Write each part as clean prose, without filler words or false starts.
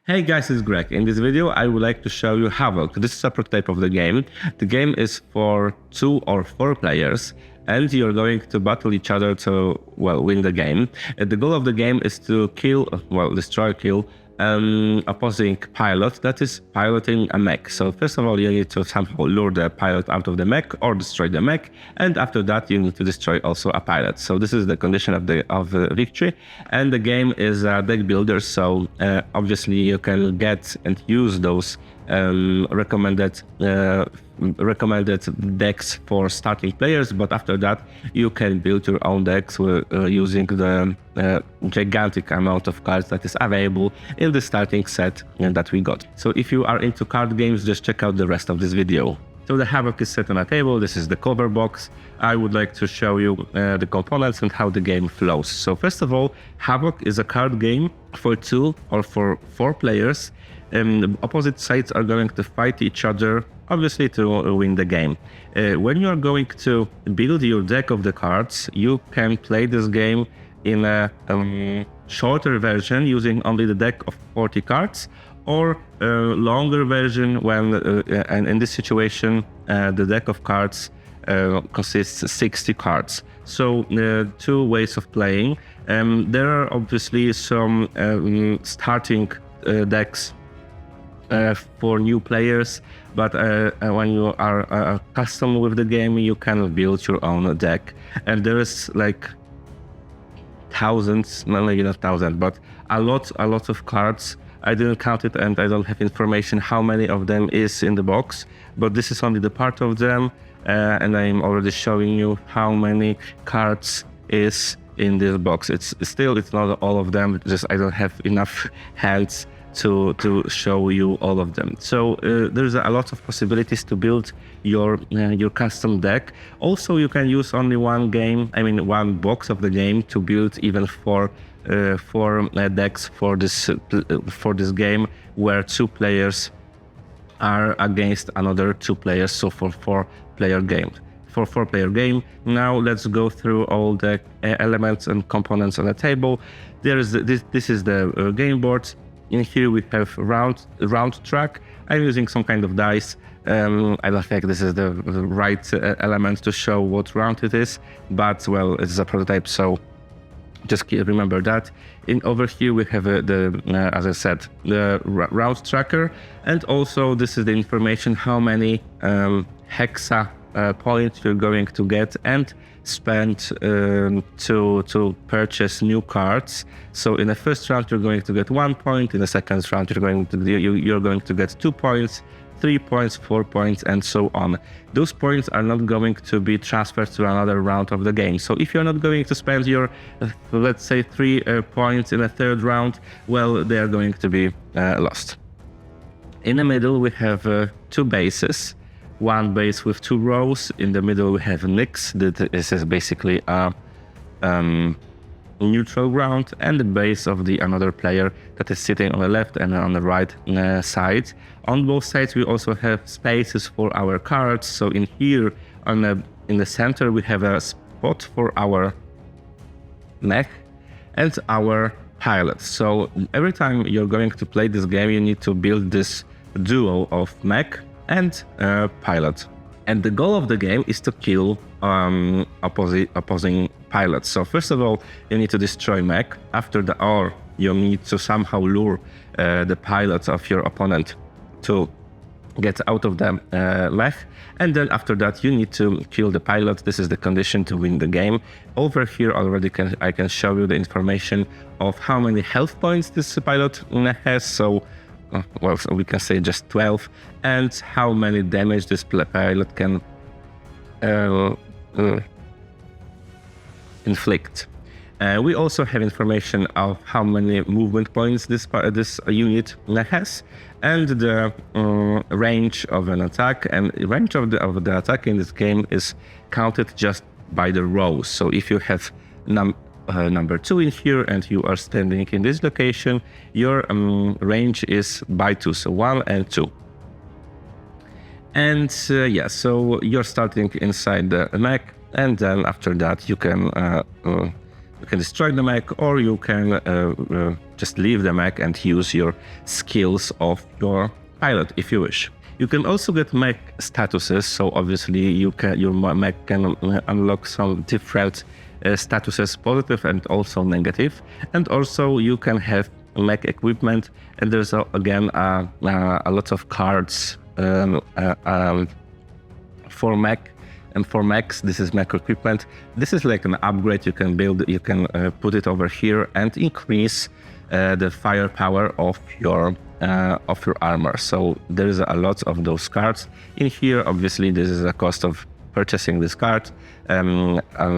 Hey guys, it's Greg. In this video, I would like to show you Havoc. This is a prototype of the game. The game is for 2 or 4 players, and you're going to battle each other to, win the game. The goal of the game is to destroy, kill opposing pilot that is piloting a mech. So first of all, you need to somehow lure the pilot out of the mech or destroy the mech, and after that you need to destroy also a pilot. So this is the condition of victory, and the game is a deck builder. So obviously you can get and use those recommended decks for starting players, but after that you can build your own decks using the gigantic amount of cards that is available in the starting set that we got. So if you are into card games, just check out the rest of this video. So the Havoc is set on a table. This is the cover box. I would like to show you the components and how the game flows. So first of all, Havoc is a card game for 2 or for 4 players. The opposite sides are going to fight each other, obviously, to win the game. When you are going to build your deck of the cards, you can play this game in a shorter version using only the deck of 40 cards, or a longer version when, and in this situation, the deck of cards consists of 60 cards. So 2 ways of playing. There are obviously some starting decks for new players, but when you are accustomed with the game, you can build your own deck. And there is like thousands, maybe not thousands, but a lot of cards. I didn't count it, and I don't have information how many of them is in the box, but this is only the part of them, and I'm already showing you how many cards is in this box. It's not all of them, just I don't have enough hands to show you all of them. So there's a lot of possibilities to build your custom deck. Also, you can use only one box of the game to build even 4 decks for this game, where 2 players are against another 2 players. So for 4-player game. Now let's go through all the elements and components on the table. This is the game board. In here we have round track. I'm using some kind of dice. I don't think this is the right element to show what round it is, but it's a prototype, so just remember that. Over here we have as I said, the round tracker, and also this is the information how many hexa points you're going to get and spend to purchase new cards. So in the first round you're going to get 1 point. In the second round you're going to get 2 points, 3 points, 4 points, and so on. Those points are not going to be transferred to another round of the game. So if you're not going to spend your, let's say, 3 points in a third round, they are going to be lost. In the middle we have 2 bases. 1 base with 2 rows. In the middle we have Nix. This is basically a neutral ground, and the base of the another player that is sitting on the left and on the right side. On both sides we also have spaces for our cards. So in here in the center we have a spot for our mech and our pilot. So every time you're going to play this game, you need to build this duo of mech and pilot, and the goal of the game is to kill opposing pilots. So first of all, you need to destroy mech. After you need to somehow lure the pilot of your opponent to get out of the mech, and then after that you need to kill the pilot. This is the condition to win the game. Over here already I can show you the information of how many health points this pilot has. So we can say just 12, and how many damage this pilot can inflict. We also have information of how many movement points this unit has, and the range of an attack. And the range of the attack in this game is counted just by the rows. So if you have number 2 in here and you are standing in this location, your range is by 2, so 1 and 2. And so you're starting inside the mech, and then after that you can You can destroy the mech, or you can just leave the mech and use your skills of your pilot if you wish. You can also get mech statuses, so obviously your mech can unlock some different statuses, positive and also negative. And also you can have mech equipment, and there's again a lot of cards for mech. And for mechs, this is mech equipment. This is like an upgrade you can build. You can put it over here and increase the firepower of your armor. So there is a lot of those cards in here. Obviously, this is a cost of purchasing this card. Ammo,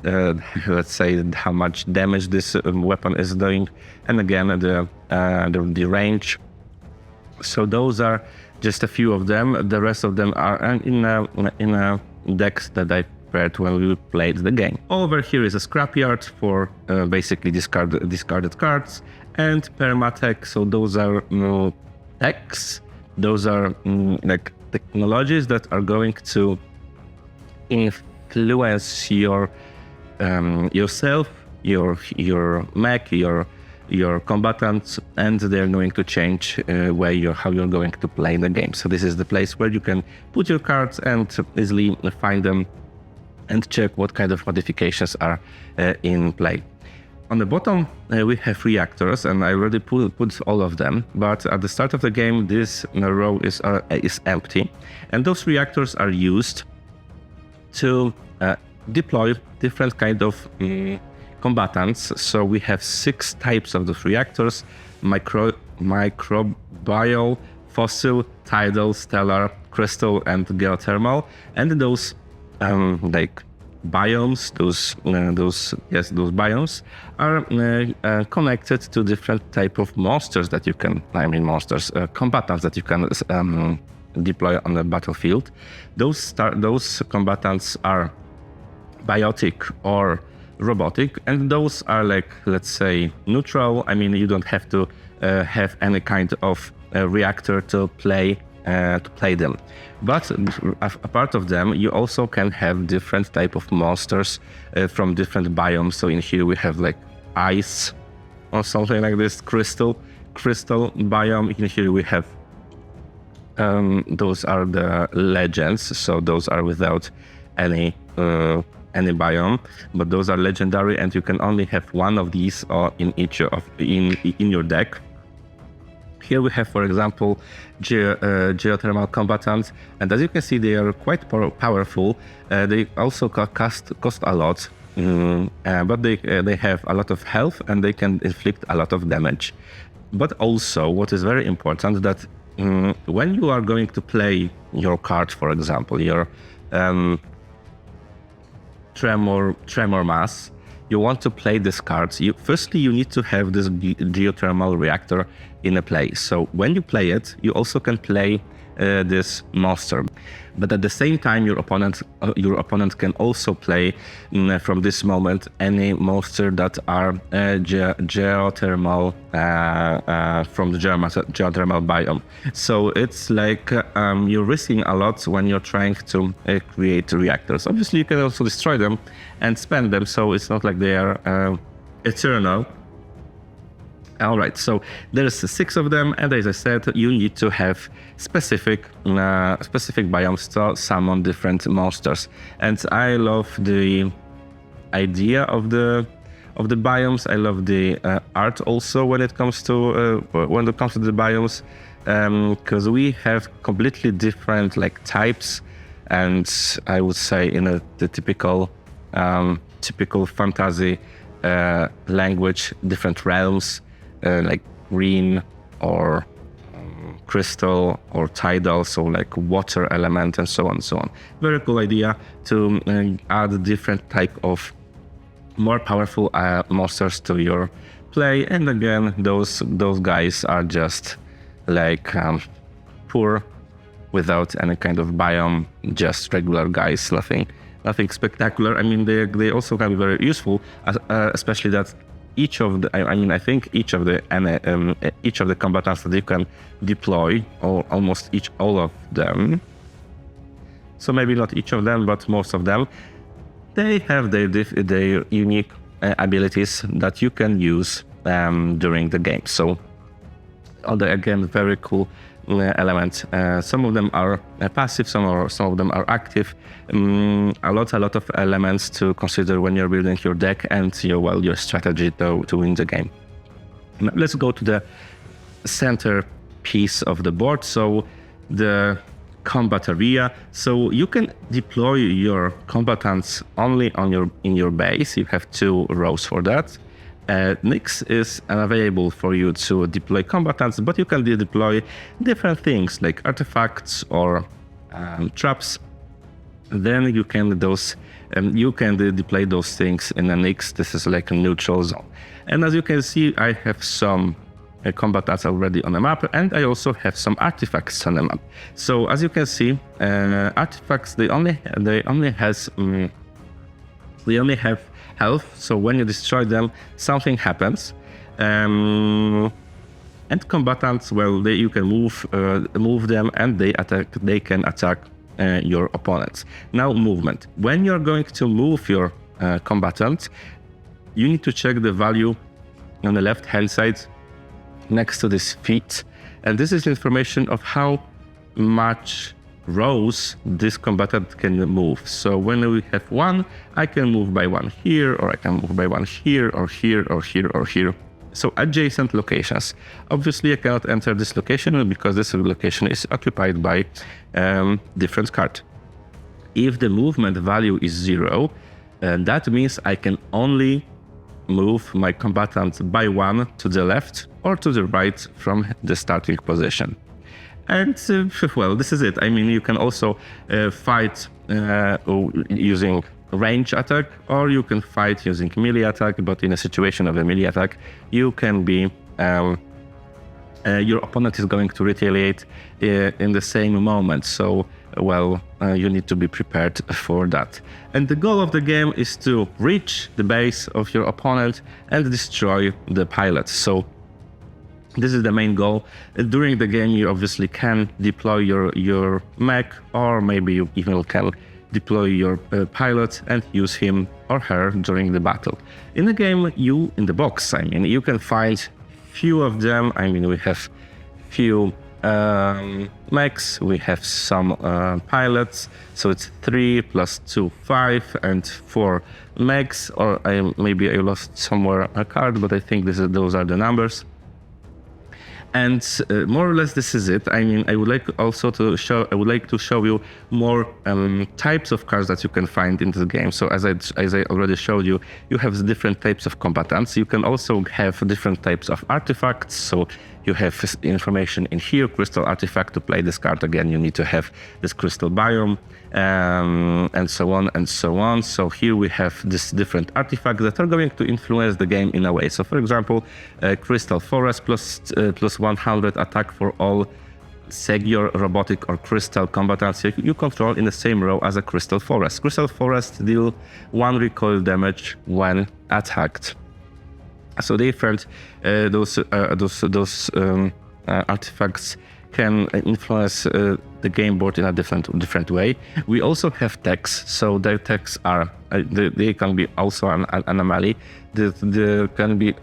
let's say how much damage this weapon is doing, and again the range. So those are just a few of them. The rest of them are in a decks that I prepared when we played the game. Over here is a scrapyard for basically discarded cards, and permatech. So those are techs. Those are like technologies that are going to influence your yourself, your mech, your combatants, and they're going to change how you're going to play the game. So this is the place where you can put your cards and easily find them and check what kind of modifications are in play. On the bottom we have reactors, and I already put all of them, but at the start of the game this row is empty, and those reactors are used to deploy different kind of combatants. So we have 6 types of those reactors: microbial, fossil, tidal, stellar, crystal, and geothermal. And those like biomes, those biomes are connected to different type of monsters that you can, combatants that you can deploy on the battlefield. Those combatants are biotic or robotic, and those are like, let's say, neutral. I mean, you don't have to have any kind of reactor to play them. But apart of them, you also can have different type of monsters from different biomes. So in here we have like ice or something like this, crystal biome. In here we have those are the legends. So those are without any biome, but those are legendary, and you can only have one of these in your deck. Here we have, for example, geothermal combatants, and as you can see, they are quite powerful. They also cost a lot, but they have a lot of health, and they can inflict a lot of damage. But also, what is very important, that when you are going to play your card, for example, your tremor mass, you want to play this card. Firstly, you need to have this geothermal reactor in a play. So when you play it, you also can play this monster. But at the same time, your opponent can also play from this moment any monster that are geothermal from the geothermal biome. So it's like you're risking a lot when you're trying to create reactors. Obviously, you can also destroy them and spend them, so it's not like they are eternal. All right, so there's 6 of them, and as I said, you need to have specific biomes to summon different monsters. And I love the idea of the biomes. I love the art also when it comes to the biomes, because we have completely different like types, and I would say in the typical fantasy language, different realms. Like green or crystal or tidal, so like water element and so on and so on. Very cool idea to add different type of more powerful monsters to your play. And again, those guys are just like poor, without any kind of biome, just regular guys, nothing spectacular. I mean, they also can be very useful, especially that each of the combatants that you can deploy, or almost all of them. So maybe not each of them, but most of them, they have their unique abilities that you can use during the game. So all the, again, very cool elements. Some of them are passive, some of them are active. A lot of elements to consider when you're building your deck and your strategy to win the game. Now, let's go to the center piece of the board. So the combat area. So you can deploy your combatants only in your base. You have 2 rows for that. Nyx is available for you to deploy combatants, but you can deploy different things like artifacts or traps. Then you can deploy those things in a Nyx. This is like a neutral zone. And as you can see, I have some combatants already on the map, and I also have some artifacts on the map. So as you can see, artifacts they only have health. So when you destroy them, something happens. And combatants, well, you can move them, and they can attack your opponents. Now, movement. When you're going to move your combatant, you need to check the value on the left-hand side next to this feat, and this is information of how much rows this combatant can move. So when we have 1, I can move by 1 here, or I can move by 1 here, or here, or here, or here. So adjacent locations. Obviously, I cannot enter this location because this location is occupied by different card. If the movement value is 0, that means I can only move my combatant by 1 to the left or to the right from the starting position. And well, this is it. I mean, you can also fight using range attack, or you can fight using melee attack, but in a situation of a melee attack, you can be your opponent is going to retaliate in the same moment. So, well, you need to be prepared for that. And the goal of the game is to reach the base of your opponent and destroy the pilot. So this is the main goal. During the game, you obviously can deploy your mech, or maybe you even can deploy your pilot and use him or her during the battle. In the game, in the box, I mean, you can find few of them. I mean, we have few mechs, we have some pilots, so it's 3 + 2, 5, and 4 mechs, or maybe I lost somewhere a card, but I think those are the numbers. And more or less this is it. I mean, I would like to show you more types of cards that you can find in the game. So as I already showed you, you have different types of combatants. You can also have different types of artifacts. So you have information in here, crystal artifact. To play this card again, you need to have this crystal biome, and so on and so on. So here we have this different artifacts that are going to influence the game in a way. So for example, crystal forest plus 100 attack for all Segior, robotic, or crystal combatants you control in the same row as a crystal forest. Crystal forest deal 1 recoil damage when attacked. So different those artifacts can influence the game board in a different way. We also have techs, so their techs are they can be also an anomaly. There can be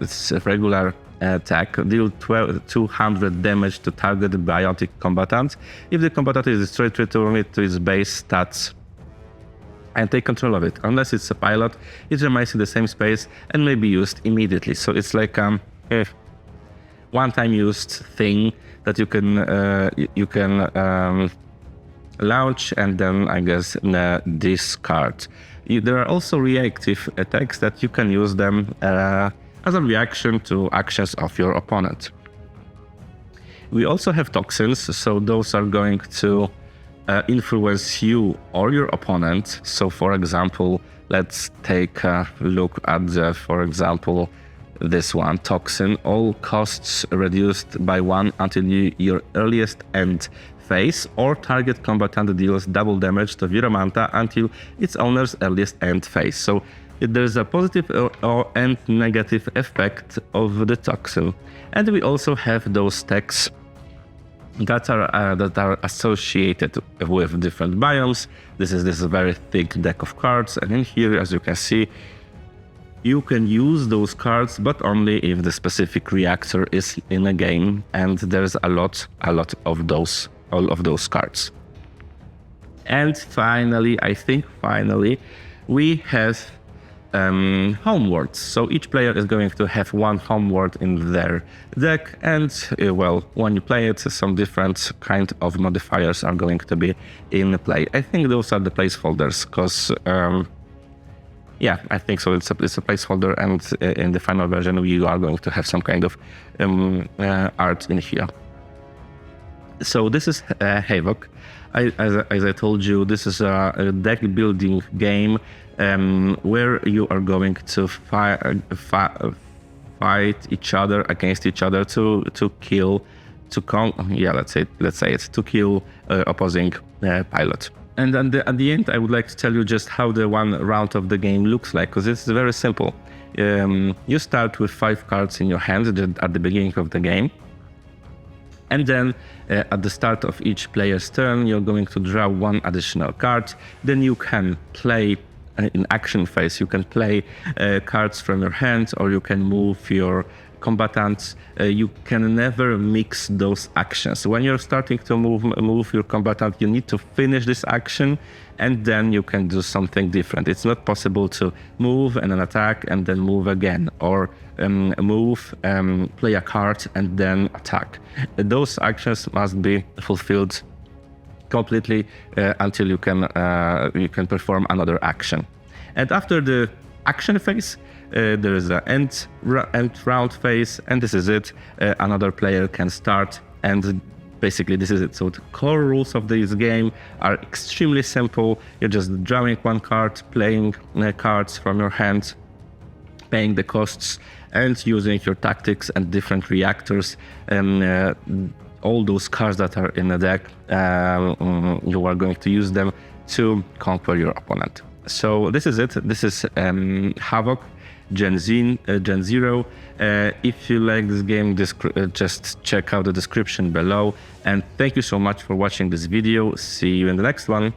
regular attack, deal 200 damage to target biotic combatant. If the combatant is destroyed, return it to its base stats and take control of it. Unless it's a pilot, it remains in the same space and may be used immediately. So it's like a one-time used thing that you can launch and then, I guess, discard. There are also reactive attacks that you can use them as a reaction to actions of your opponent. We also have toxins, so those are going to influence you or your opponent. So for example, let's take a look at for example, this one, toxin. All costs reduced by 1 until your earliest end phase, or target combatant deals double damage to Viromanta until its owner's earliest end phase. So there's a positive and negative effect of the toxin. And we also have those techs that are associated with different biomes. This is a very thick deck of cards, and in here, as you can see, you can use those cards, but only if the specific reactor is in a game, and there's a lot of those, all of those cards. And finally, I think we have homeworlds. So each player is going to have one homeworld in their deck, and well, when you play it, some different kind of modifiers are going to be in play. I think those are the placeholders, because yeah, I think so. It's a placeholder, and in the final version, we are going to have some kind of art in here. So this is Havoc. As I told you, this is a deck building game where you are going to fight each other against each other to kill, to kill opposing pilot. And at the end, I would like to tell you just how the one round of the game looks like, because it's very simple. You start with 5 cards in your hand at the beginning of the game. And then at the start of each player's turn, you're going to draw 1 additional card. Then you can play in action phase, you can play cards from your hand, or you can move your combatants. You can never mix those actions. When you're starting to move your combatant, you need to finish this action, and then you can do something different. It's not possible to move and then attack and then move again, or move, play a card and then attack. Those actions must be fulfilled completely until you can perform another action. And after the action phase, there is an end round phase, and this is it. Another player can start, and basically this is it. So the core rules of this game are extremely simple. You're just drawing 1 card, playing cards from your hand, paying the costs, and using your tactics and different reactors. All those cards that are in the deck, you are going to use them to conquer your opponent. So this is it. This is Havoc Gen Zero. If you like this game, just check out the description below. And thank you so much for watching this video. See you in the next one.